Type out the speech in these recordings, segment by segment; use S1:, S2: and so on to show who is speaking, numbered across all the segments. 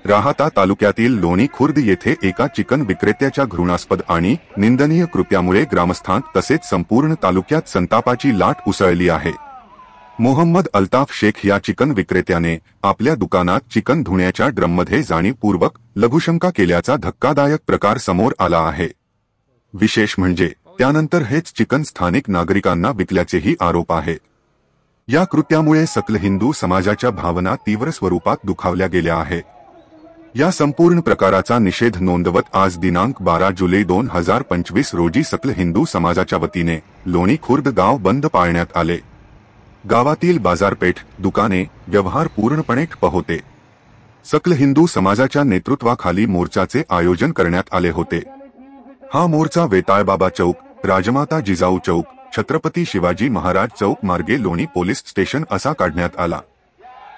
S1: राहाता तालुक्यातील लोणी खुर्द येथे एका चिकन विक्रेत्याच्या घृणास्पद आणि निंदनीय कृत्यामुळे ग्रामस्थांत तसेच संपूर्ण तालुक्यात संतापाची लाट उसळली आहे। मोहम्मद अल्ताफ शेख या चिकन विक्रेत्याने आपल्या दुकानात चिकन धुण्याच्या ड्रममध्ये जाणीवपूर्वक लघुशंका केल्याचा धक्कादायक प्रकार समोर आला आहे। विशेष म्हणजे त्यानंतर हेच चिकन स्थानिक नागरिकांना विकल्याचेही आरोप आहेत। या कृत्यामुळे सकल हिंदू समाजाच्या भावना तीव्र स्वरूपात दुखावल्या गेल्या आहेत। या संपूर्ण प्रकाराचा निषेध नोंदवत आज दिनांक 12 जुलै 2025 रोजी सकल हिंदू समाजाच्या वतीने लोणी खुर्द गाव बंद पाळण्यात आले। गावातील बाजारपेठ, दुकाने, व्यवहार पूर्णपणे ठप्प होते। सकल हिंदू समाजाच्या नेतृत्वाखाली मोर्चाचे आयोजन करण्यात आले होते। हा मोर्चा वेताळबाबा चौक, राजमाता जिजाऊ चौक, छत्रपती शिवाजी महाराज चौक मार्गे लोणी पोलीस स्टेशन असा काढण्यात आला।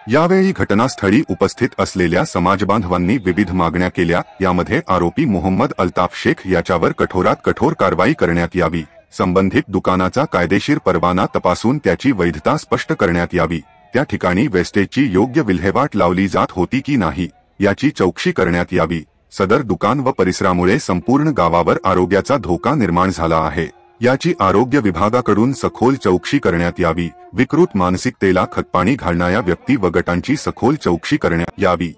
S1: यावेळी घटनास्थळी उपस्थित असलेल्या समाजबांधवांनी विविध मागण्या केल्या। यामध्ये आरोपी मोहम्मद अल्ताफ शेख याच्यावर कठोरात कठोर कारवाई करण्यात यावी, संबंधित दुकानाचा कायदेशीर परवाना तपासून त्याची वैधता स्पष्ट करण्यात यावी, त्या ठिकाणी वेस्टेजची योग्य विल्हेवाट लावली जात होती की नाही याची चौकशी करण्यात यावी। सदर दुकान व परिसरामुळे संपूर्ण गावावर आरोग्याचा धोका निर्माण झाला आहे, याची आरोग्य विभागाकडून सखोल चौकशी करण्यात यावी। विकृत मानसिकतेला खतपाणी घालणाऱ्या व्यक्ती व गटांची सखोल चौकशी करण्यात यावी,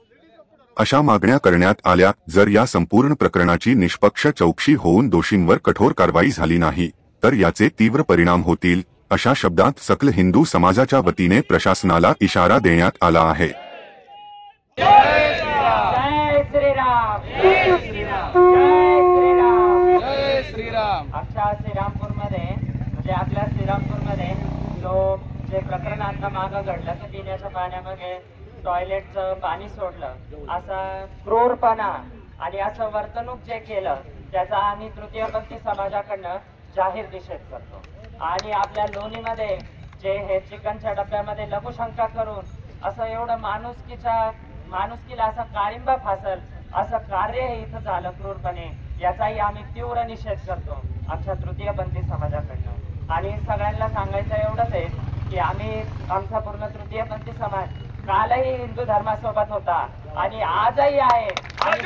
S1: अशा मागण्या करण्यात आल्या। जर या संपूर्ण प्रकरणाची निष्पक्ष चौकशी होऊन दोषींवर कठोर कारवाई झाली नाही तर याचे तीव्र परिणाम होतील, अशा शब्दात सकल हिंदू समाजाच्या वतीने प्रशासनाला इशारा देण्यात आला आहे।
S2: जय श्रीराम, जय श्रीराम, जय श्रीराम। आमच्या श्रीरामपूरमध्ये म्हणजे आपल्या श्रीरामपूरमध्ये जो जे प्रकरण आता मागं घडलं की पिण्याच्या पाण्यामध्ये टॉयलेटचं पाणी सोडलं, असा क्रूरपणा आणि असं वर्तणूक जे केलं त्याचा आम्ही तृतीयपंथी समाजाकडनं जाहीर निषेध करतो। आणि आपल्या लोणीमध्ये जे हे चिकनच्या डब्यामध्ये लघुशंका करून असं एवढं माणुसकीला असा काळिंबा फासल असं कार्य इथं झालं क्रूरपणे, याचाही आम्ही तीव्र निषेध करतो आमच्या तृतीयपंथी समाजाकडनं। आणि सगळ्यांना सांगायचं एवढंच आहे की आम्ही आमचा पूर्ण तृतीयपंथी समाज कालही हिंदू धर्मासोबत होता आणि आजही आहे आणि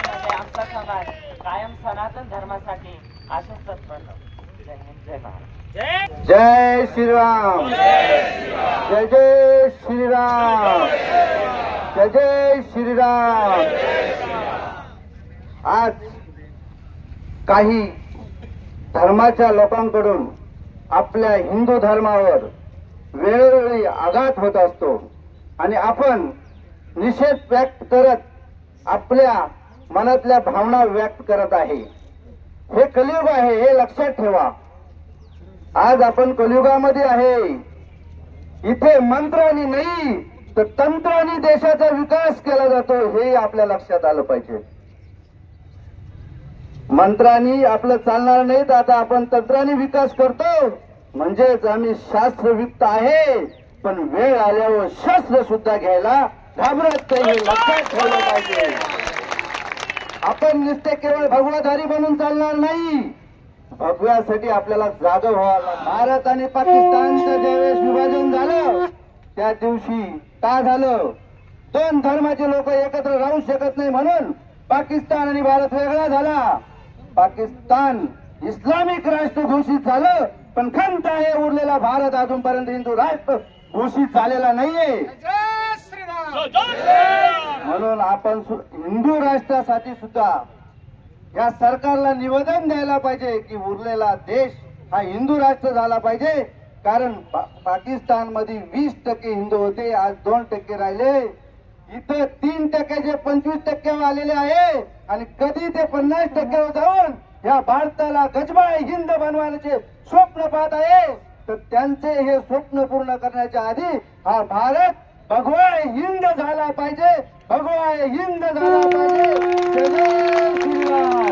S2: म्हणजे आमचा समाज कायम सनातन धर्मासाठी असेच तत्पर। जय हिंद, जय महाराज।
S3: जय श्रीराम, जय जय श्रीराम, जय जय श्रीराम। आज काही धर्माच्या लोकांकडून आपल्या हिंदू धर्मावर वेळोवेळी आघात होत असतो आणि आपण निषेध व्यक्त करत आपल्या मनातल्या भावना व्यक्त करत आहे। हे कलियुग आहे, हे लक्षात ठेवा। आज आपण कलियुगामध्ये आहे। इथे मंत्रांनी नाही तर तंत्रांनी देशाचा विकास केला जातो, हे आपल्या लक्षात आलं पाहिजे। मंत्रांनी आपलं चालणार नाही तर आता आपण तंत्रांनी विकास करतो, म्हणजेच आम्ही शास्त्रयुक्त आहे, पण वेळ आल्यावर शस्त्र सुद्धा घ्यायला घाबरत नाही, हे लक्षात ठेवलं पाहिजे। आपण नुसते केवळ भगवाधारी बनून चालणार नाही, भगव्यासाठी आपल्याला जागा व्हावं। भारत आणि पाकिस्तानचं ज्यावेळेस विभाजन झालं त्या दिवशी काय झालं, दोन धर्माचे लोक एकत्र राहू शकत नाही म्हणून पाकिस्तान आणि भारत वेगळा झाला। पाकिस्तान इस्लामिक राष्ट्र घोषित झालं, पण खंत आहे उरलेला भारत अजूनपर्यंत हिंदू राष्ट्र घोषित झालेला नाहीये। म्हणून आपण हिंदू राष्ट्रासाठी सुद्धा या सरकारला निवेदन द्यायला पाहिजे की उरलेला देश हा हिंदू राष्ट्र झाला पाहिजे। कारण पाकिस्तान मध्ये 20% हिंदू होते, आज 2% राहिले। इथं 3% जे 25% आलेले आहे आणि कधी ते 50% जाऊन या भारताला गजबाळ हिंद बनवण्याचे स्वप्न पाहत आहे, तर त्यांचे हे स्वप्न पूर्ण करण्याच्या आधी हा भारत भगवा हिंद झाला पाहिजे, भगवा हिंद झाला पाहिजे। जय श्रीराम।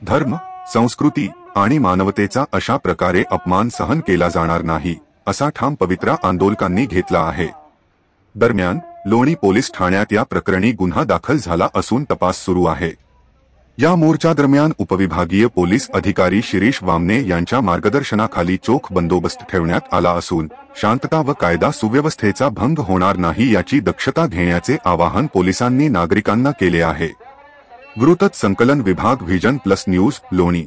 S1: धर्म, संस्कृती आणि मानवतेचा अशा प्रकारे अपमान सहन केला जाणार नाही, असा ठाम पवित्रा आंदोलकांनी घेतला आहे। दरम्यान लोणी पोलीस ठाण्यात या प्रकरणी गुन्हा दाखल झाला असून तपास सुरू आहे। या मोर्चादरम्यान उपविभागीय पोलीस अधिकारी शिरीष वामने यांच्या मार्गदर्शनाखाली चोख बंदोबस्त ठेवण्यात आला असून शांतता व कायदा सुव्यवस्थेचा भंग होणार नाही याची दक्षता घेण्याचे आवाहन पोलिसांनी नागरिकांना केले आहे। वृत्त संकलन विभाग व्हिजन प्लस न्यूज लोणी।